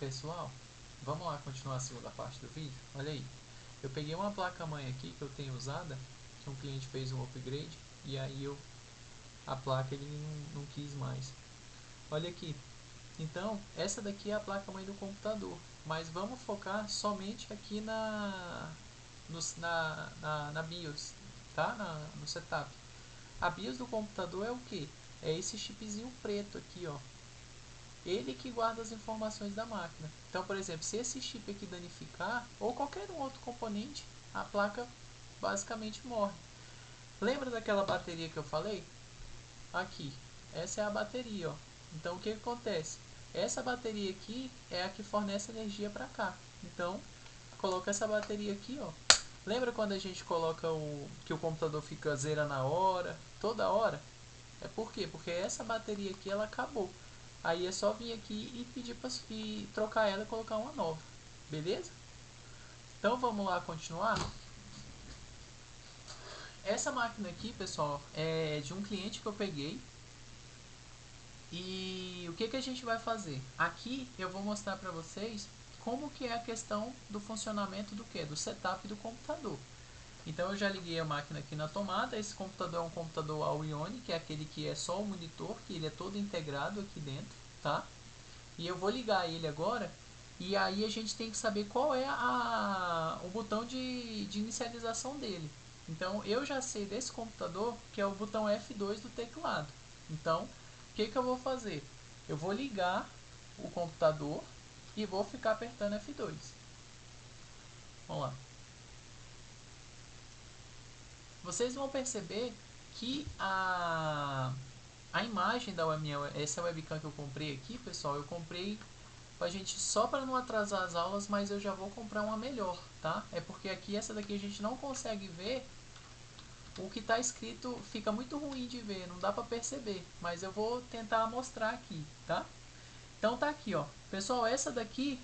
Pessoal, vamos lá continuar a segunda parte do vídeo. Olha aí, eu peguei uma placa-mãe aqui que eu tenho usada, que um cliente fez um upgrade, e aí a placa ele não quis mais. Olha aqui, então essa daqui é a placa-mãe do computador, mas vamos focar somente aqui na BIOS, tá? No setup. A BIOS do computador é o que? É esse chipzinho preto aqui, ó. Ele que guarda as informações da máquina. Então, por exemplo, se esse chip aqui danificar, ou qualquer um outro componente, a placa basicamente morre. Lembra daquela bateria que eu falei? Aqui, essa é a bateria, ó. Então, o que acontece? Essa bateria aqui é a que fornece energia para cá. Então, coloca essa bateria aqui, ó. Lembra quando a gente coloca que o computador fica zero na hora, toda hora? É por quê? Porque essa bateria aqui ela acabou. Aí é só vir aqui e pedir para trocar ela e colocar uma nova. Beleza? Então vamos lá continuar. Essa máquina aqui, pessoal, é de um cliente que eu peguei. E o que a gente vai fazer? Aqui eu vou mostrar para vocês como que é a questão do funcionamento do que? Do setup do computador. Então eu já liguei a máquina aqui na tomada. Esse computador é um computador All Ionic, que é aquele que é só o monitor, que ele é todo integrado aqui dentro, tá? E eu vou ligar ele agora. E aí a gente tem que saber qual é o botão de inicialização dele. Então eu já sei desse computador que é o botão F2 do teclado. Então o que eu vou fazer? Eu vou ligar o computador e vou ficar apertando F2. Vamos lá. Vocês vão perceber que a imagem essa webcam que eu comprei aqui, pessoal, eu comprei pra gente só para não atrasar as aulas, mas eu já vou comprar uma melhor, tá? É porque aqui essa daqui a gente não consegue ver o que está escrito, fica muito ruim de ver, não dá para perceber, mas eu vou tentar mostrar aqui, tá? Então tá aqui, ó. Pessoal, essa daqui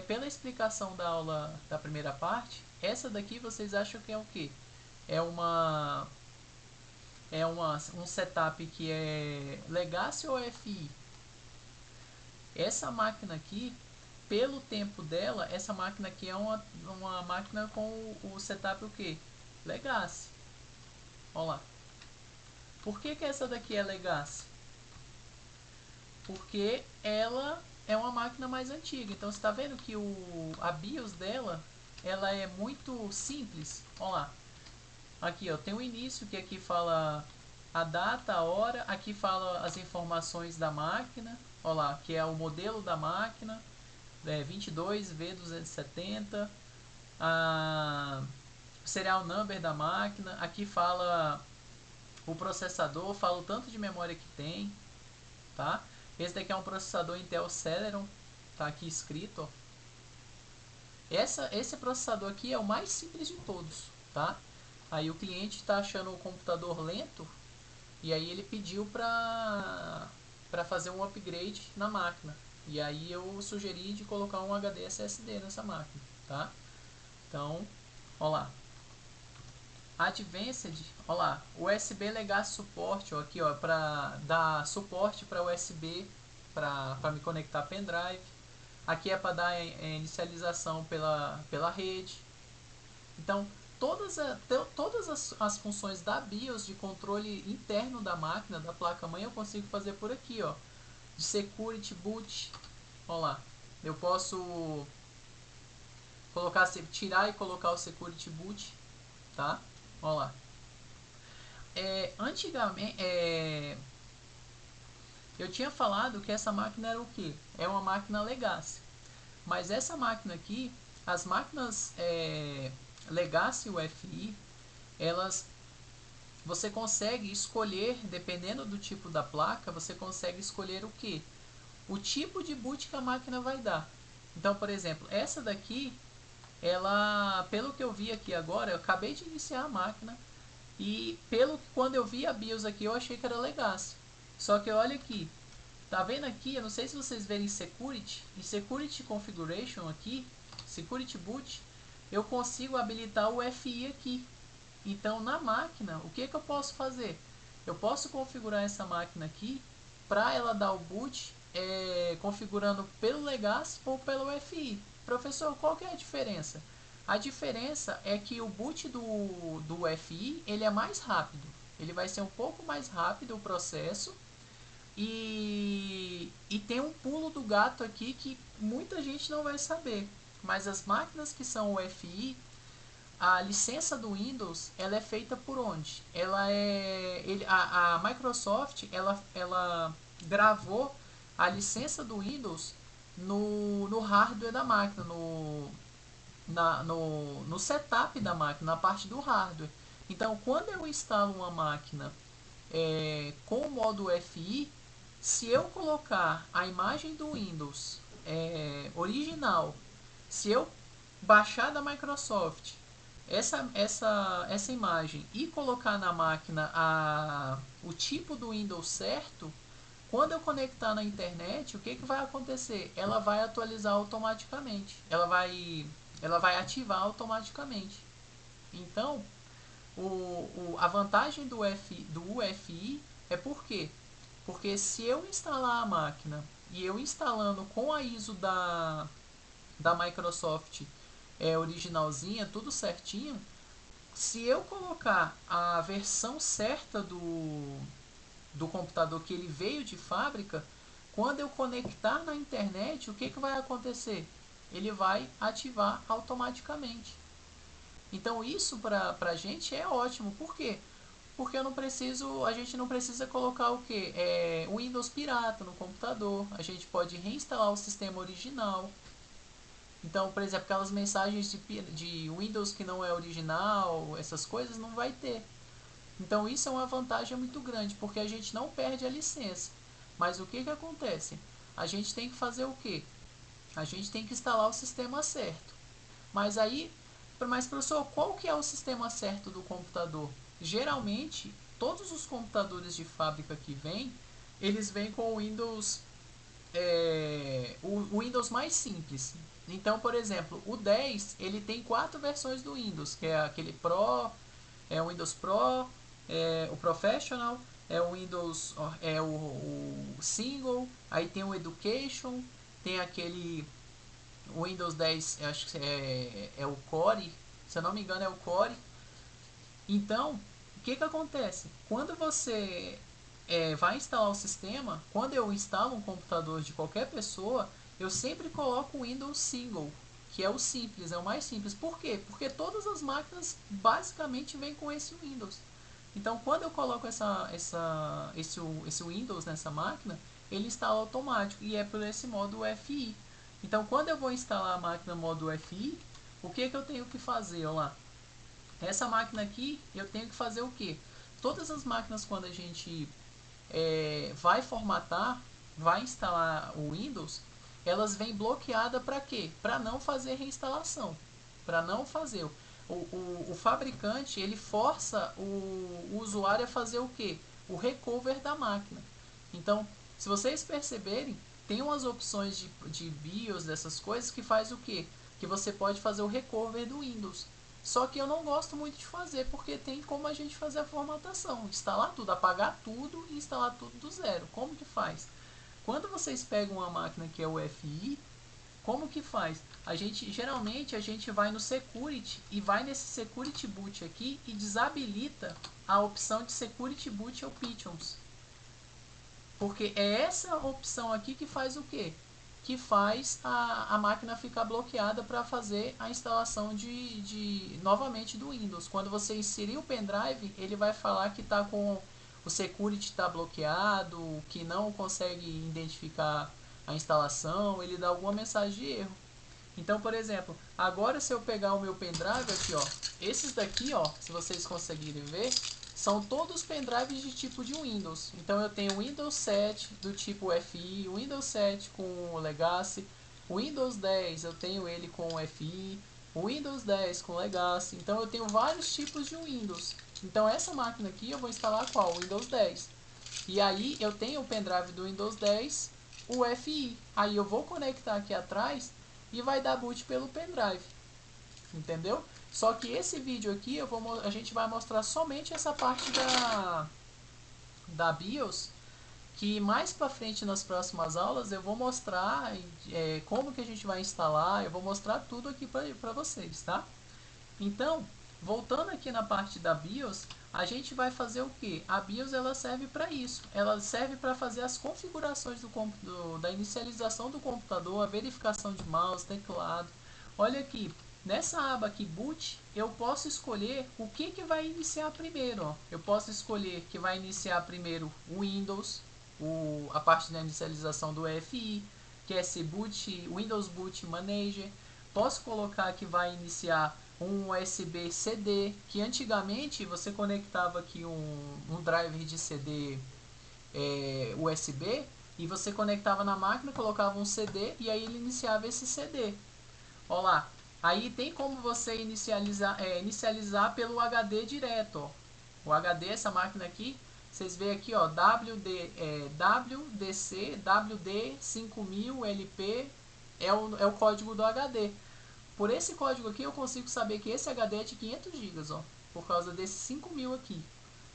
pela explicação da aula da primeira parte, essa daqui vocês acham que é o quê? É um setup que é Legacy ou FI? Essa máquina aqui, pelo tempo dela, essa máquina aqui é uma máquina com o setup o que? Legacy. Olha lá. Por que essa daqui é Legacy? Porque ela é uma máquina mais antiga. Então você está vendo que a BIOS dela ela é muito simples. Olha lá. Aqui ó, tem o início que aqui fala a data, a hora. Aqui fala as informações da máquina. Olha lá, que é o modelo da máquina. 22V270, a serial number da máquina. Aqui fala o processador, fala o tanto de memória que tem, tá? Esse daqui é um processador Intel Celeron, tá aqui escrito, ó. Esse processador aqui é o mais simples de todos, tá? Aí o cliente está achando o computador lento e aí ele pediu para fazer um upgrade na máquina. E aí eu sugeri de colocar um HD SSD nessa máquina, tá? Então, ó lá. Advanced, ó lá, USB Legacy Support, ó, aqui ó, para dar suporte para USB para me conectar pendrive. Aqui é para dar inicialização pela rede. Então, todas as funções da BIOS de controle interno da máquina, da placa-mãe, eu consigo fazer por aqui, ó. De Security Boot, ó lá. Eu posso tirar e colocar o Security Boot, tá? Ó lá. Antigamente, eu tinha falado que essa máquina era o que? É uma máquina Legacy. Mas essa máquina aqui, as máquinas Legacy UFI, elas você consegue escolher, dependendo do tipo da placa, você consegue escolher o que? O tipo de boot que a máquina vai dar. Então, por exemplo, essa daqui, ela, pelo que eu vi aqui agora, eu acabei de iniciar a máquina e quando eu vi a BIOS aqui, eu achei que era Legacy. Só que olha aqui, tá vendo aqui? Eu não sei se vocês verem em Security Configuration aqui, Security Boot, eu consigo habilitar o FI aqui. Então na máquina, o que eu posso fazer? Eu posso configurar essa máquina aqui para ela dar o boot configurando pelo Legacy ou pelo UEFI. Professor, qual que é a diferença? A diferença é que o boot do UEFI ele é mais rápido. Ele vai ser um pouco mais rápido o processo. E tem um pulo do gato aqui que muita gente não vai saber. Mas as máquinas que são UEFI, a licença do Windows ela é feita por onde? A Microsoft ela gravou a licença do Windows no hardware da máquina, no setup da máquina, na parte do hardware. Então, quando eu instalo uma máquina com o modo FI, se eu colocar a imagem do Windows original, se eu baixar da Microsoft essa imagem e colocar na máquina o tipo do Windows certo, quando eu conectar na internet, o que vai acontecer? Ela vai atualizar automaticamente. Ela vai ativar automaticamente. Então, a vantagem do UEFI é por quê? Porque se eu instalar a máquina e eu instalando com a ISO da Microsoft originalzinha, tudo certinho, se eu colocar a versão certa do computador que ele veio de fábrica, quando eu conectar na internet, o que vai acontecer? Ele vai ativar automaticamente. Então isso para a gente é ótimo. Por quê? Porque a gente não precisa colocar o que? O Windows pirata no computador. A gente pode reinstalar o sistema original. Então, por exemplo, aquelas mensagens de Windows que não é original, essas coisas não vai ter. Então isso é uma vantagem muito grande, porque a gente não perde a licença. Mas o que acontece? A gente tem que fazer o quê? A gente tem que instalar o sistema certo. Mas professor, qual que é o sistema certo do computador? Geralmente, todos os computadores de fábrica que vêm, eles vêm com o Windows mais simples. Então, por exemplo, o 10 ele tem 4 versões do Windows, que é aquele Pro, o Windows Pro, o Professional, o Windows, o Single, aí tem o Education, tem aquele o Windows 10, acho que é o Core, se eu não me engano é o Core. Então, o que acontece? Quando você vai instalar o sistema, quando eu instalo um computador de qualquer pessoa, eu sempre coloco o Windows Single, que é o simples, é o mais simples. Por quê? Porque todas as máquinas basicamente vêm com esse Windows. Então, quando eu coloco esse Windows nessa máquina, ele instala automático e é por esse modo UEFI. Então, quando eu vou instalar a máquina modo UEFI, o que eu tenho que fazer? Olha lá. Essa máquina aqui, eu tenho que fazer o que? Todas as máquinas, quando a gente vai formatar, vai instalar o Windows, elas vêm bloqueadas para quê? Para não fazer reinstalação. Para não fazer. O fabricante, ele força o usuário a fazer o quê? O recover da máquina. Então, se vocês perceberem, tem umas opções de BIOS, dessas coisas, que faz o quê? Que você pode fazer o recover do Windows. Só que eu não gosto muito de fazer, porque tem como a gente fazer a formatação, instalar tudo, apagar tudo e instalar tudo do zero. Como que faz? Quando vocês pegam uma máquina que é o FI, como que faz? Geralmente a gente vai no Security e vai nesse Security Boot aqui e desabilita a opção de Security Boot Options. Porque é essa opção aqui que faz o quê? Que faz a máquina ficar bloqueada para fazer a instalação novamente do Windows. Quando você inserir o pendrive, ele vai falar que tá com o security está bloqueado, que não consegue identificar a instalação, ele dá alguma mensagem de erro. Então, por exemplo, agora se eu pegar o meu pendrive aqui, ó, esses daqui, ó, se vocês conseguirem ver, são todos pendrives de tipo de Windows. Então eu tenho o Windows 7 do tipo FI, o Windows 7 com o Legacy, o Windows 10 eu tenho ele com o FI, o Windows 10 com Legacy. Então eu tenho vários tipos de Windows. Então essa máquina aqui eu vou instalar qual? O Windows 10. E aí eu tenho o pendrive do Windows 10, o FI. Aí eu vou conectar aqui atrás e vai dar boot pelo pendrive. Entendeu? Só que esse vídeo aqui a gente vai mostrar somente essa parte da BIOS, que mais para frente nas próximas aulas eu vou mostrar como que a gente vai instalar, eu vou mostrar tudo aqui para vocês, tá? Então, voltando aqui na parte da BIOS, a gente vai fazer o que? A BIOS ela serve para isso, ela serve para fazer as configurações da inicialização do computador, a verificação de mouse, teclado. Olha aqui, nessa aba aqui, boot, eu posso escolher o que vai iniciar primeiro. Ó. Eu posso escolher que vai iniciar primeiro o Windows, a parte da inicialização do EFI, que é esse boot, Windows Boot Manager. Posso colocar que vai iniciar um USB CD, que antigamente você conectava aqui um driver de CD USB e você conectava na máquina, colocava um CD e aí ele iniciava esse CD. Olha lá, aí tem como você inicializar pelo HD direto. Ó. O HD, essa máquina aqui, vocês veem aqui, ó, WDC WD5000LP é o código do HD. Por esse código aqui eu consigo saber que esse HD é de 500 GB, ó, por causa desses 5000 aqui.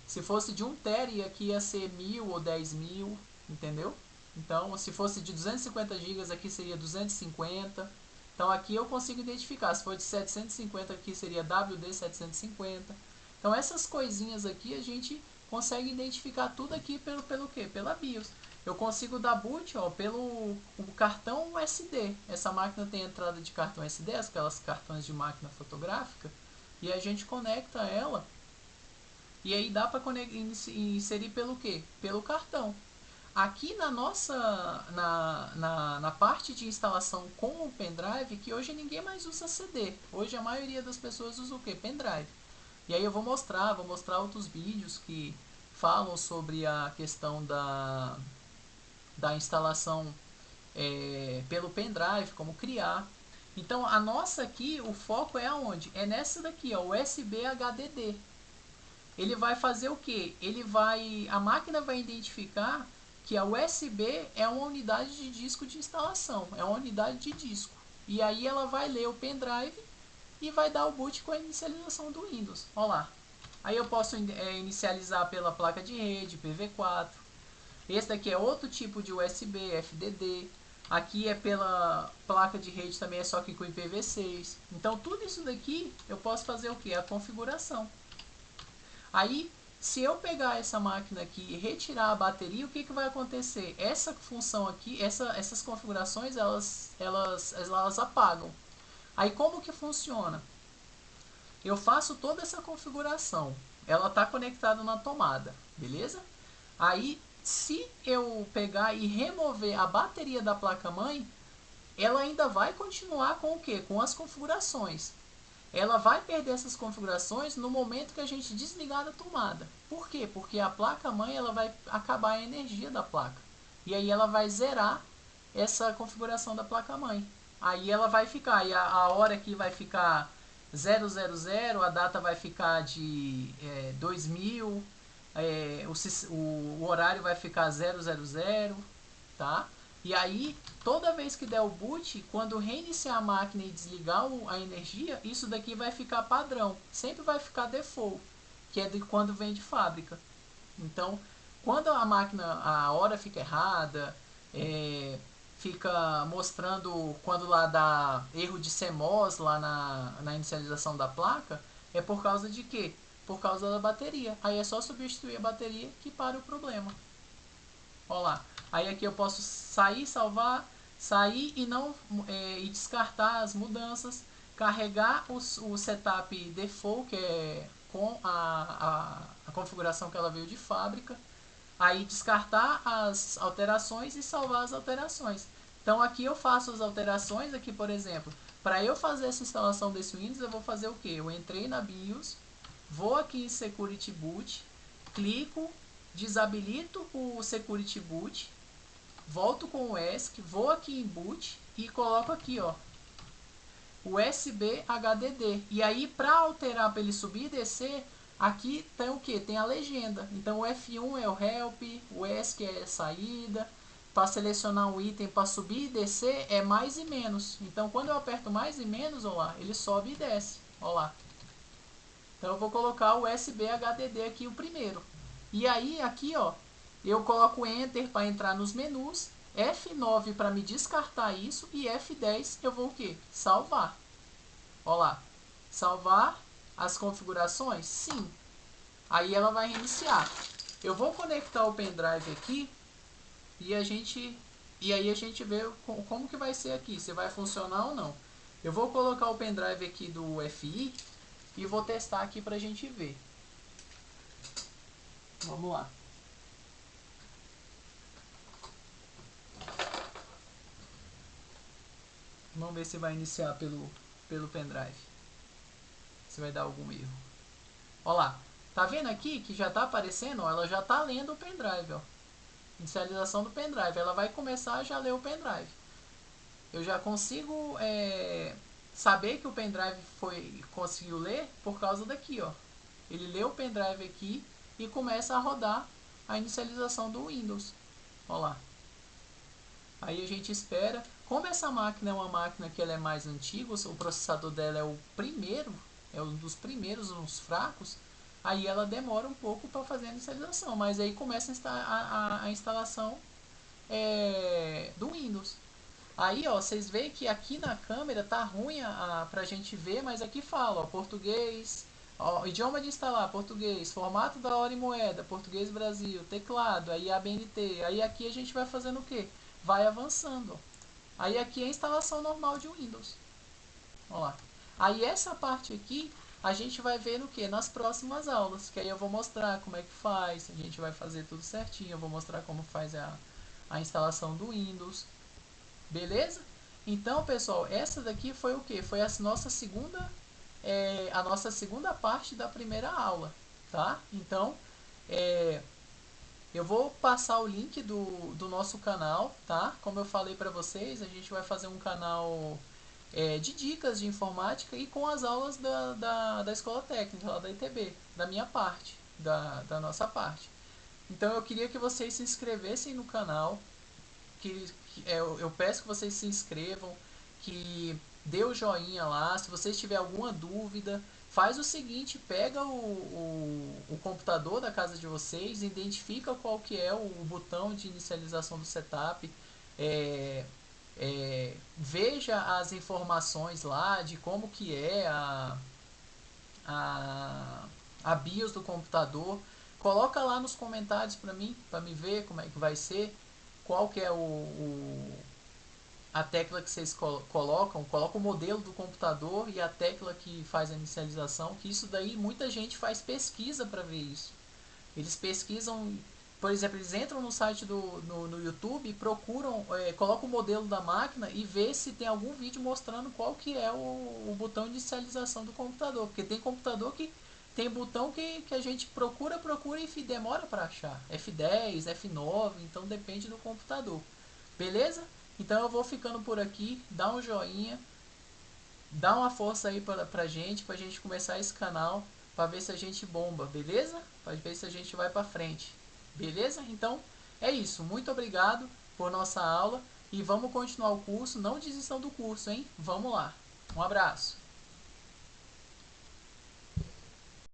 Se fosse de 1 TB aqui ia ser 1000 ou 10.000, entendeu? Então, se fosse de 250 GB aqui seria 250. Então aqui eu consigo identificar. Se for de 750 aqui seria WD750. Então essas coisinhas aqui a gente consegue identificar tudo aqui pelo quê? Pela BIOS. Eu consigo dar boot pelo o cartão SD. Essa máquina tem entrada de cartão SD, aquelas cartões de máquina fotográfica, e a gente conecta ela e aí dá para inserir pelo quê? Pelo cartão. Aqui na nossa na parte de instalação com o pendrive, que hoje ninguém mais usa CD. Hoje a maioria das pessoas usa o quê? Pendrive. E aí eu vou mostrar outros vídeos que falam sobre a questão da instalação pelo pendrive, como criar. Então a nossa aqui, o foco é aonde? É nessa daqui, ó, USB HDD. Ele vai fazer o que? A máquina vai identificar que a USB é uma unidade de disco de instalação, é uma unidade de disco. E aí ela vai ler o pendrive e vai dar o boot com a inicialização do Windows. Olha lá. Aí eu posso inicializar pela placa de rede, PV4. Esse daqui é outro tipo de USB, FDD. Aqui é pela placa de rede também, é só que com IPv6. Então tudo isso daqui eu posso fazer o que? A configuração. Aí, se eu pegar essa máquina aqui e retirar a bateria, o que vai acontecer? Essa função aqui, essas configurações, elas apagam. Aí, como que funciona? Eu faço toda essa configuração. Ela está conectada na tomada, beleza? Aí, se eu pegar e remover a bateria da placa-mãe, ela ainda vai continuar com o quê? Com as configurações. Ela vai perder essas configurações no momento que a gente desligar da tomada. Por quê? Porque a placa-mãe ela vai acabar a energia da placa. E aí ela vai zerar essa configuração da placa-mãe. Aí ela vai ficar, e a hora aqui vai ficar 000, a data vai ficar de 2000, o horário vai ficar 000, tá? E aí, toda vez que der o boot, quando reiniciar a máquina e desligar a energia, isso daqui vai ficar padrão. Sempre vai ficar default, que é de quando vem de fábrica. Então, quando a máquina, a hora fica errada, fica mostrando quando lá dá erro de CMOS lá na inicialização da placa, é por causa de quê? Por causa da bateria. Aí é só substituir a bateria que para o problema. Olha lá. Aí aqui eu posso sair, salvar, sair e descartar as mudanças, carregar o setup default, que é com a configuração que ela veio de fábrica, aí descartar as alterações e salvar as alterações. Então aqui eu faço as alterações, aqui por exemplo, para eu fazer essa instalação desse Windows eu vou fazer o que? Eu entrei na BIOS, vou aqui em Security Boot, clico, desabilito o Security Boot, volto com o ESC, vou aqui em Boot e coloco aqui, ó, USB HDD. E aí, para alterar, para ele subir e descer, aqui tem o que? Tem a legenda. Então, o F1 é o Help, o ESC é a saída. Para selecionar um item para subir e descer, é mais e menos. Então, quando eu aperto mais e menos, ó lá, ele sobe e desce. Ó lá. Então, eu vou colocar o USB HDD aqui, o primeiro. E aí, aqui, ó, Eu coloco Enter para entrar nos menus, F9 para me descartar isso e F10 eu vou o quê? Salvar. Olha lá. Salvar as configurações? Sim. Aí ela vai reiniciar. Eu vou conectar o pendrive aqui e aí a gente vê como que vai ser aqui, se vai funcionar ou não. Eu vou colocar o pendrive aqui do FI e vou testar aqui pra gente ver. Vamos lá. Vamos ver se vai iniciar pelo pendrive. Se vai dar algum erro. Olha lá. Tá vendo aqui que já tá aparecendo? Ó, ela já tá lendo o pendrive. Ó. Inicialização do pendrive. Ela vai começar a já ler o pendrive. Eu já consigo saber que o pendrive conseguiu ler por causa daqui. Ó. Ele lê o pendrive aqui e começa a rodar a inicialização do Windows. Olha lá. Aí a gente espera. Como essa máquina é uma máquina que ela é mais antiga, o processador dela é o primeiro, é um dos primeiros, uns fracos, aí ela demora um pouco para fazer a inicialização, mas aí começa a instalação do Windows. Aí, ó, vocês veem que aqui na câmera tá ruim pra gente ver, mas aqui fala, ó, português, ó, idioma de instalar, português, formato da hora e moeda, português Brasil, teclado, aí ABNT, aí aqui a gente vai fazendo o quê? Vai avançando, ó. Aí aqui é a instalação normal de Windows. Olha lá. Aí essa parte aqui a gente vai ver no que? Nas próximas aulas. Que aí eu vou mostrar como é que faz. A gente vai fazer tudo certinho. Eu vou mostrar como faz a instalação do Windows. Beleza? Então, pessoal, essa daqui foi o que? Foi a nossa segunda parte da primeira aula. Tá? Então, eu vou passar o link do nosso canal, tá? Como eu falei para vocês, a gente vai fazer um canal de dicas de informática e com as aulas da Escola Técnica, lá da ITB, da minha parte, da nossa parte. Então eu queria que vocês se inscrevessem no canal, eu peço que vocês se inscrevam, que dê o joinha lá, se vocês tiverem alguma dúvida, faz o seguinte, pega o computador da casa de vocês, identifica qual que é o botão de inicialização do setup, veja as informações lá de como que é a BIOS do computador, coloca lá nos comentários para mim ver como é que vai ser, qual que é a tecla que vocês colocam, coloca o modelo do computador e a tecla que faz a inicialização, que isso daí muita gente faz pesquisa para ver isso. Eles pesquisam, por exemplo, eles entram no site no YouTube e procuram, colocam o modelo da máquina e vê se tem algum vídeo mostrando qual que é o botão de inicialização do computador, porque tem computador que tem botão que a gente procura e demora para achar, F10, F9, então depende do computador. Beleza? Então eu vou ficando por aqui, dá um joinha, dá uma força aí pra gente começar esse canal, para ver se a gente bomba, beleza? Para ver se a gente vai para frente, beleza? Então é isso, muito obrigado por nossa aula e vamos continuar o curso, não desistam do curso, hein? Vamos lá, um abraço!